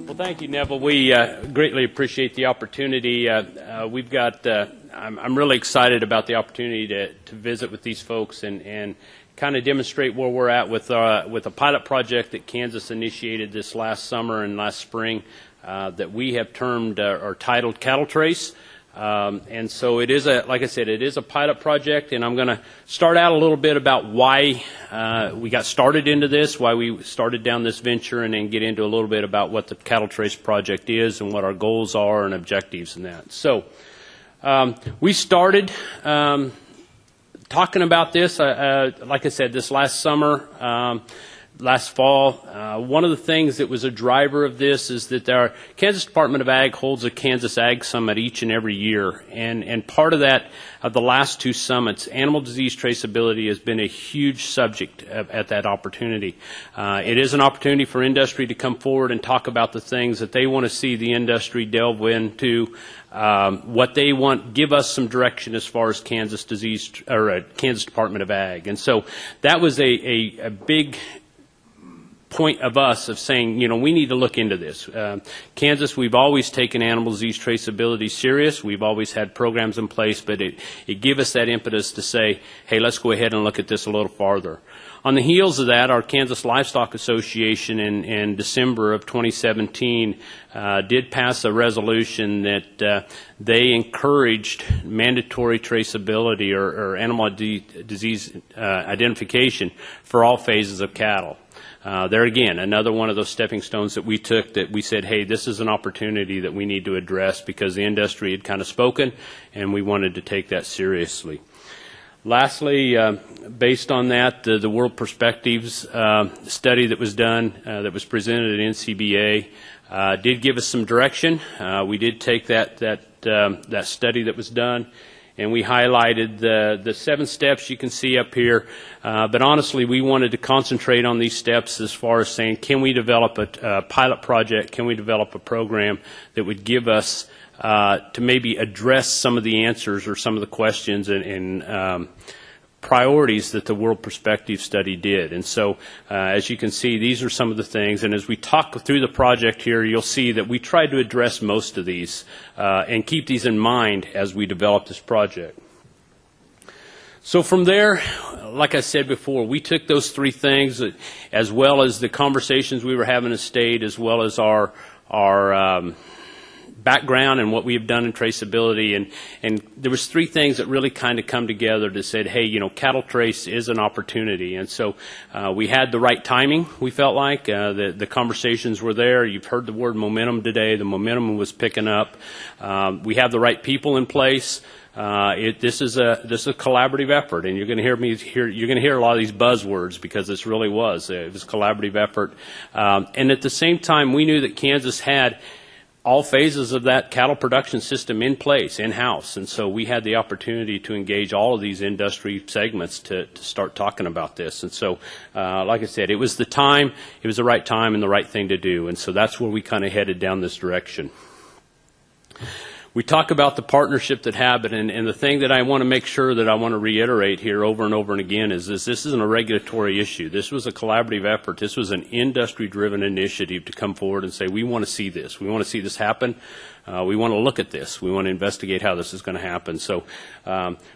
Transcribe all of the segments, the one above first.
Well, thank you, Neville. We greatly appreciate the opportunity. We've got, I'm really excited about the opportunity to visit with these folks and kind of demonstrate where we're at with a pilot project that Kansas initiated this last summer and last spring that we have termed or titled Cattle Trace. And so it is like I said, it is a pilot project, and I'm going to start out a little bit about why we got started into this, why we started down this venture, and then get into a little bit about what the Cattle Trace project is and what our goals are and objectives in that. So we started talking about this, like I said, this last summer, last fall. One of the things that was a driver of this is that our Kansas Department of Ag holds a Kansas Ag Summit each and every year. And part of that, of the last two summits, animal disease traceability has been a huge subject at that opportunity. It is an opportunity for industry to come forward and talk about the things that they want to see the industry delve into, what they want, give us some direction as far as Kansas Department of Ag. And so that was a big point of us of saying, you know, we need to look into this. Kansas, we've always taken animal disease traceability serious. We've always had programs in place, but it gave us that impetus to say, hey, let's go ahead and look at this a little farther. On the heels of that, our Kansas Livestock Association in December of 2017 did pass a resolution that they encouraged mandatory traceability or animal disease identification for all phases of cattle. There again, another one of those stepping stones that we took, that we said, hey, this is an opportunity that we need to address because the industry had kind of spoken and we wanted to take that seriously. Lastly, based on that, the World Perspectives study that was done, that was presented at NCBA, did give us some direction. We did take that study that was done, and we highlighted the 7 steps you can see up here. But honestly, we wanted to concentrate on these steps as far as saying, can we develop a pilot project? Can we develop a program that would give us to maybe address some of the answers or some of the questions and priorities that the World Perspective study did. And so as you can see, these are some of the things, and as we talk through the project here, you'll see that we tried to address most of these and keep these in mind as we develop this project. So from there, like I said before, we took those 3 things, as well as the conversations we were having in state, as well as our background and what we have done in traceability, and there was 3 things that really kind of come together to say, hey, you know, cattle trace is an opportunity. And so we had the right timing, we felt like. The conversations were there. You've heard the word momentum today. The momentum was picking up. We have the right people in place. This is a collaborative effort, and you're going to hear a lot of these buzzwords because this really was. It was a collaborative effort. And at the same time, we knew that Kansas had all phases of that cattle production system in place, in-house, and so we had the opportunity to engage all of these industry segments to start talking about this. And so, like I said, it was the time, it was the right time and the right thing to do, and so that's where we kind of headed down this direction. We talk about the partnership that happened, and the thing that I want to make sure that I want to reiterate here over and over and again is this isn't a regulatory issue. This was a collaborative effort. This was an industry-driven initiative to come forward and say, we want to see this. We want to see this happen. We want to look at this. We want to investigate how this is going to happen. So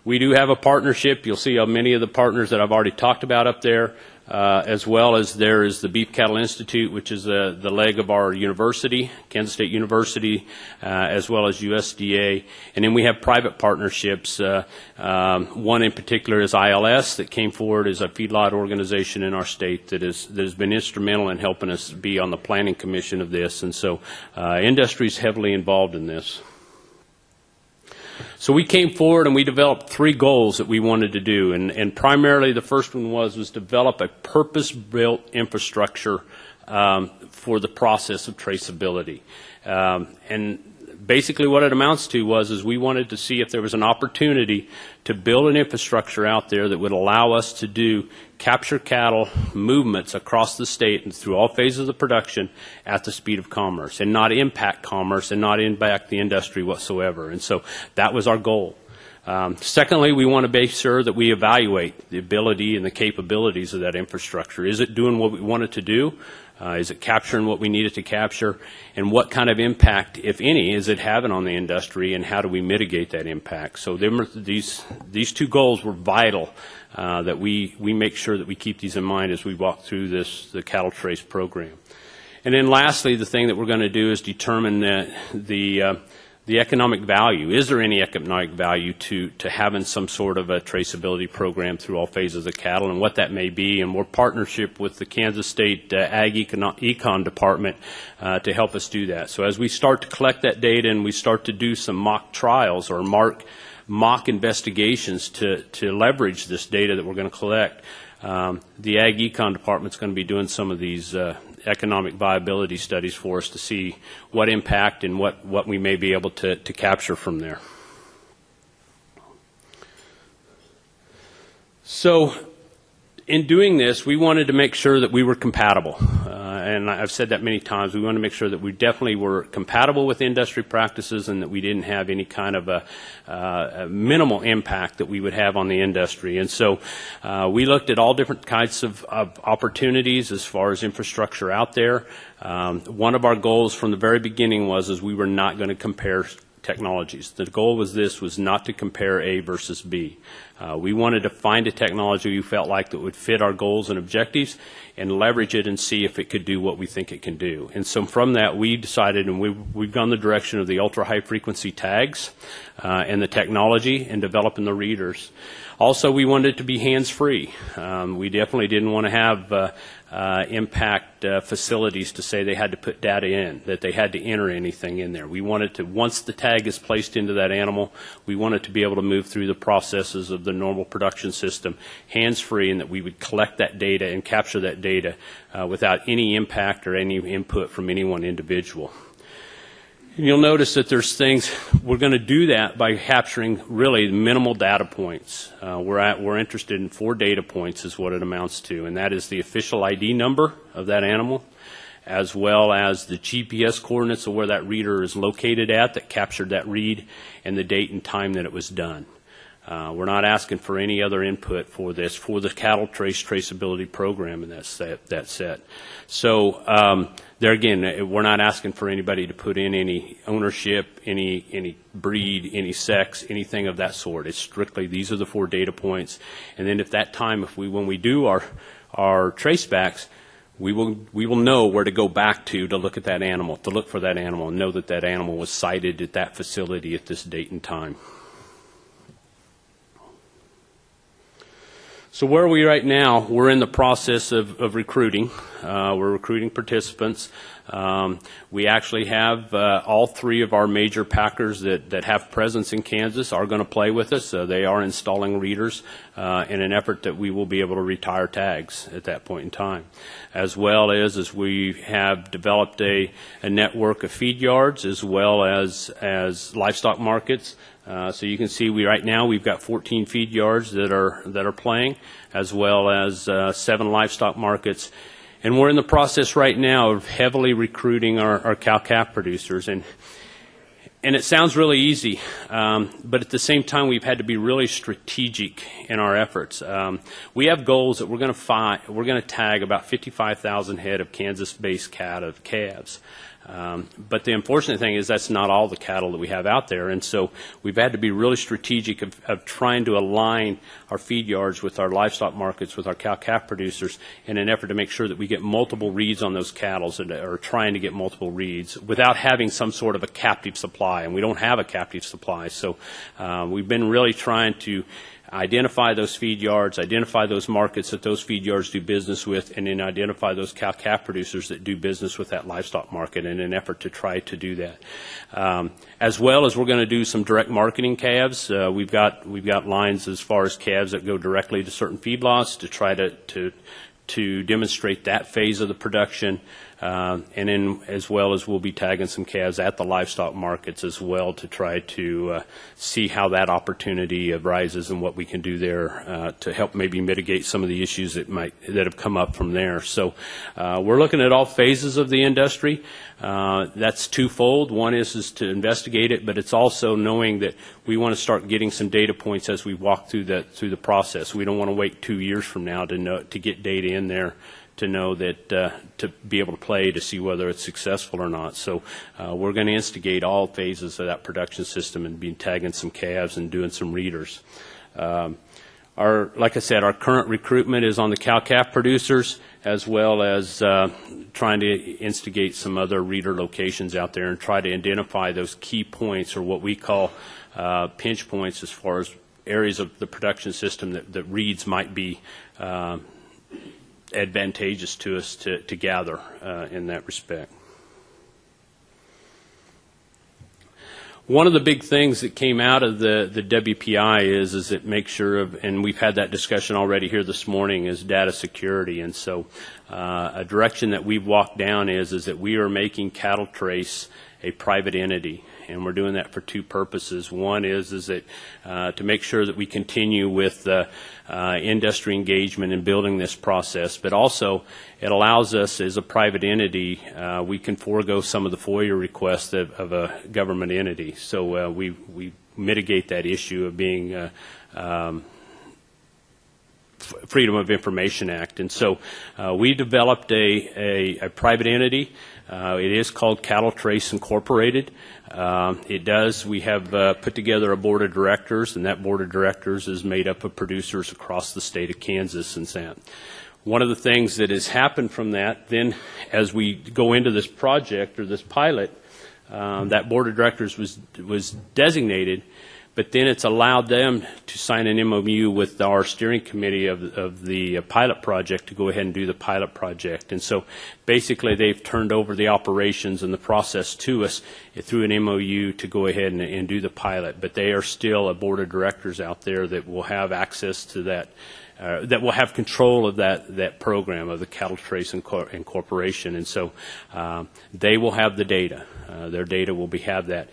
we do have a partnership. You'll see many of the partners that I've already talked about up there. As well as there is the Beef Cattle Institute, which is the leg of our university, Kansas State University, as well as USDA. And then we have private partnerships. One in particular is ILS that came forward as a feedlot organization in our state that has been instrumental in helping us be on the planning commission of this. And so industry is heavily involved in this. So we came forward and we developed 3 goals that we wanted to do, and primarily the first one was develop a purpose-built infrastructure for the process of traceability. And basically what it amounts to is we wanted to see if there was an opportunity to build an infrastructure out there that would allow us to do capture cattle movements across the state and through all phases of production at the speed of commerce and not impact commerce and not impact the industry whatsoever. And so that was our goal. Secondly, we want to make sure that we evaluate the ability and the capabilities of that infrastructure. Is it doing what we want it to do? Is it capturing what we need it to capture? And what kind of impact, if any, is it having on the industry, and how do we mitigate that impact? So these two goals were vital, that we make sure that we keep these in mind as we walk through the cattle trace program. And then lastly, the thing that we're going to do is determine the economic value. Is there any economic value to having some sort of a traceability program through all phases of cattle, and what that may be? And we're partnership with the Kansas State Ag Econ Department to help us do that. So as we start to collect that data and we start to do some mock trials or mock investigations to leverage this data that we're going to collect, the Ag Econ Department is going to be doing some of these economic viability studies for us to see what impact and what we may be able to capture from there. So in doing this, we wanted to make sure that we were compatible. And I've said that many times. We want to make sure that we definitely were compatible with industry practices, and that we didn't have any kind of a minimal impact that we would have on the industry. And so we looked at all different kinds of opportunities as far as infrastructure out there. One of our goals from the very beginning was we were not going to compare technologies. The goal was not to compare A versus B. We wanted to find a technology we felt like that would fit our goals and objectives, and leverage it and see if it could do what we think it can do. And so from that, we decided, and we've gone the direction of the ultra-high frequency tags and the technology and developing the readers. Also, we wanted it to be hands-free. We definitely didn't want to have impact facilities to say they had to put data in, that they had to enter anything in there. We wanted to, once the tag is placed into that animal, we wanted to be able to move through the processes of the normal production system hands-free, and that we would collect that data and capture that data without any impact or any input from any one individual. You'll notice that there's things, we're going to do that by capturing really minimal data points. We're interested in 4 data points is what it amounts to, and that is the official ID number of that animal, as well as the GPS coordinates of where that reader is located at that captured that read, and the date and time that it was done. We're not asking for any other input for this, for the cattle traceability program in that set. So there again, we're not asking for anybody to put in any ownership, any breed, any sex, anything of that sort. It's strictly, these are the 4 data points. And then when we do our tracebacks, we will know where to go back to look at that animal, to look for that animal, and know that that animal was sighted at that facility at this date and time. So where are we right now? We're in the process of recruiting. We're recruiting participants. We actually have all 3 of our major packers that have presence in Kansas are going to play with us. They are installing readers in an effort that we will be able to retire tags at that point in time. As well as we have developed a network of feed yards, as well as livestock markets. So you can see right now we've got 14 feed yards that are playing, as well as 7 livestock markets. And we're in the process right now of heavily recruiting our cow-calf producers. And it sounds really easy, but at the same time we've had to be really strategic in our efforts. We have goals that we're going to tag about 55,000 head of Kansas-based calves. But the unfortunate thing is that's not all the cattle that we have out there, and so we've had to be really strategic of trying to align our feed yards with our livestock markets, with our cow-calf producers, in an effort to make sure that we get multiple reads on those cattle, or trying to get multiple reads without having some sort of a captive supply, and we don't have a captive supply. So we've been really trying to identify those feed yards, identify those markets that those feed yards do business with, and then identify those cow-calf producers that do business with that livestock market in an effort to try to do that. As well as we're going to do some direct marketing calves. We've got lines as far as calves that go directly to certain feedlots to try to demonstrate that phase of the production. And then as well as we'll be tagging some calves at the livestock markets as well to try to see how that opportunity arises and what we can do there to help maybe mitigate some of the issues that have come up from there. So we're looking at all phases of the industry. That's twofold. One is to investigate it, but it's also knowing that we want to start getting some data points as we walk through the process. We don't want to wait 2 years from now to get data in there to know that to be able to play to see whether it's successful or not. So we're going to instigate all phases of that production system and be tagging some calves and doing some readers. Like I said, our current recruitment is on the cow-calf producers, as well as trying to instigate some other reader locations out there and try to identify those key points, or what we call pinch points, as far as areas of the production system that reads might be advantageous to us to gather in that respect. One of the big things that came out of the WPI is it makes sure of, and we've had that discussion already here this morning, is data security. And so a direction that we've walked down is that we are making Cattle Trace a private entity. And we're doing that for two purposes. One is that to make sure that we continue with industry engagement in building this process, but also it allows us as a private entity, we can forego some of the FOIA requests of a government entity. So we mitigate that issue of being Freedom of Information Act. And so we developed a private entity. It is called Cattle Trace Incorporated. We have put together a board of directors, and that board of directors is made up of producers across the state of Kansas and Sam. One of the things that has happened from that, then as we go into this project or this pilot, that board of directors was designated, but then it's allowed them to sign an MOU with our steering committee of the pilot project to go ahead and do the pilot project. And so basically they've turned over the operations and the process to us through an MOU to go ahead and do the pilot. But they are still a board of directors out there that will have access to that, that will have control of that program of the Cattle Trace Incorporation. And so they will have the data. Their data will have that.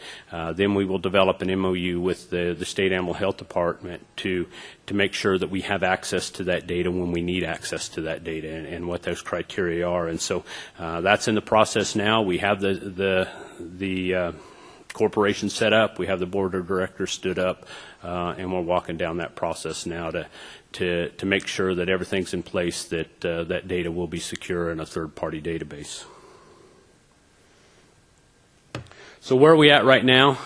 Then we will develop an MOU with the State Animal Health Department to make sure that we have access to that data when we need access to that data, and what those criteria are. And so that's in the process now. We have the corporation set up. We have the board of directors stood up, and we're walking down that process now to make sure that everything's in place, that that data will be secure in a third-party database. So where are we at right now?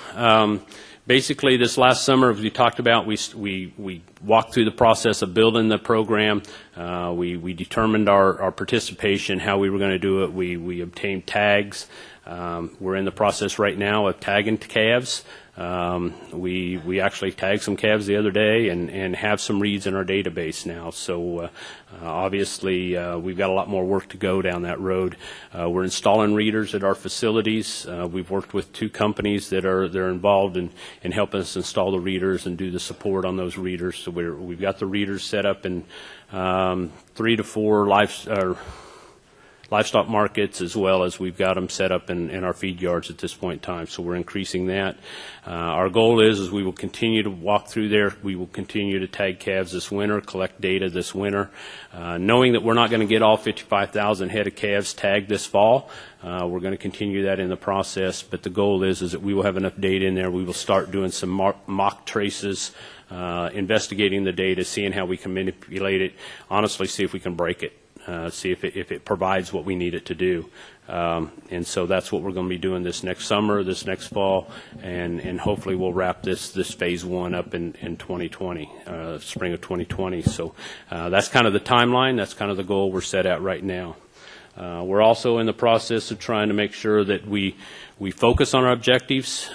Basically, this last summer, as we talked about, we walked through the process of building the program. We determined our participation, how we were going to do it. We obtained tags. We're in the process right now of tagging calves. We actually tagged some calves the other day and have some reads in our database now. So obviously we've got a lot more work to go down that road. We're installing readers at our facilities. We've worked with two companies that are involved in helping us install the readers and do the support on those readers. So we've got the readers set up in 3 to 4 livestock markets, as well as we've got them set up in our feed yards at this point in time. So we're increasing that. Our goal is we will continue to walk through there. We will continue to tag calves this winter, collect data this winter, knowing that we're not going to get all 55,000 head of calves tagged this fall. We're going to continue that in the process, but the goal is that we will have enough data in there. We will start doing some mock traces, investigating the data, seeing how we can manipulate it, honestly see if we can break it. See if it provides what we need it to do. And so that's what we're going to be doing this next summer, this next fall, and hopefully we'll wrap this phase 1 up in 2020, spring of 2020. So that's kind of the timeline. That's kind of the goal we're set at right now. We're also in the process of trying to make sure that we focus on our objectives.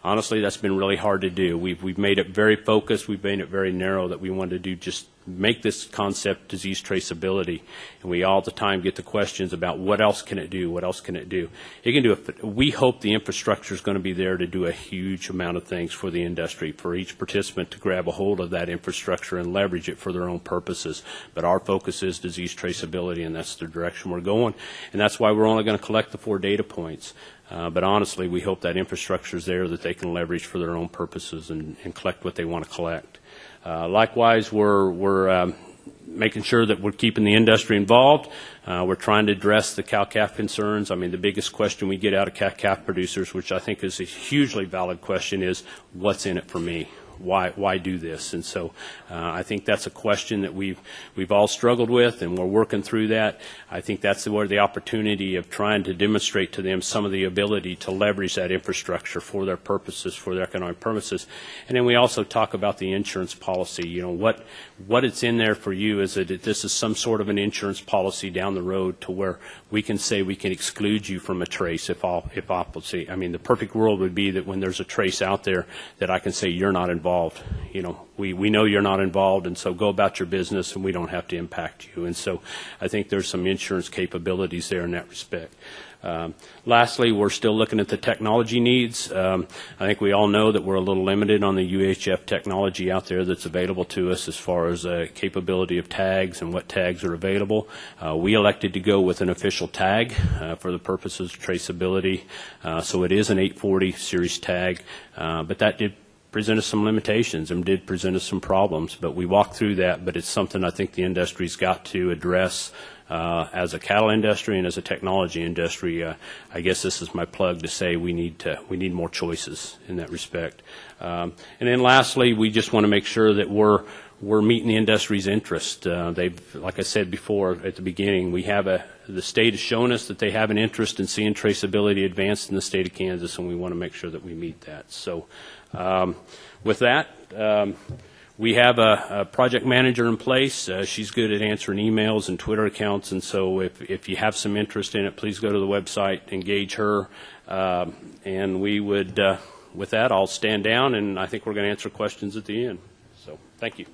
Honestly, that's been really hard to do. We've made it very focused. We've made it very narrow, that we wanted to do just make this concept disease traceability. And we all the time get the questions about what else can it do, what else can it do. It can do. We hope the infrastructure is going to be there to do a huge amount of things for the industry, for each participant to grab a hold of that infrastructure and leverage it for their own purposes. But our focus is disease traceability, and that's the direction we're going. And that's why we're only going to collect the 4 data points. But honestly, we hope that infrastructure is there that they can leverage for their own purposes and collect what they want to collect. Likewise, we're making sure that we're keeping the industry involved. We're trying to address the cow-calf concerns. I mean, the biggest question we get out of cow-calf producers, which I think is a hugely valid question, is what's in it for me? Why do this? And so I think that's a question that we've all struggled with, and we're working through that. I think that's where the opportunity of trying to demonstrate to them some of the ability to leverage that infrastructure for their purposes, for their economic purposes. And then we also talk about the insurance policy. You know, what it's in there for you is that this is some sort of an insurance policy down the road to where we can say we can exclude you from a trace if opposite. I mean, the perfect world would be that when there's a trace out there that I can say you're not involved. You know, we know you're not involved, and so go about your business, and we don't have to impact you. And so I think there's some insurance capabilities there in that respect. Lastly, we're still looking at the technology needs. I think we all know that we're a little limited on the UHF technology out there that's available to us as far as capability of tags and what tags are available. We elected to go with an official tag for the purposes of traceability. So it is an 840 series tag, but that did present us some limitations and did present us some problems, but we walked through that. But it's something I think the industry's got to address as a cattle industry and as a technology industry. I guess this is my plug to say we need more choices in that respect. And then lastly, we just want to make sure that we're meeting the industry's interest. Like I said before at the beginning, the state has shown us that they have an interest in seeing traceability advanced in the state of Kansas, and we want to make sure that we meet that. So with that, we have a project manager in place. She's good at answering emails and Twitter accounts, and so if you have some interest in it, please go to the website, engage her, and we would, with that, I'll stand down, and I think we're going to answer questions at the end. So thank you.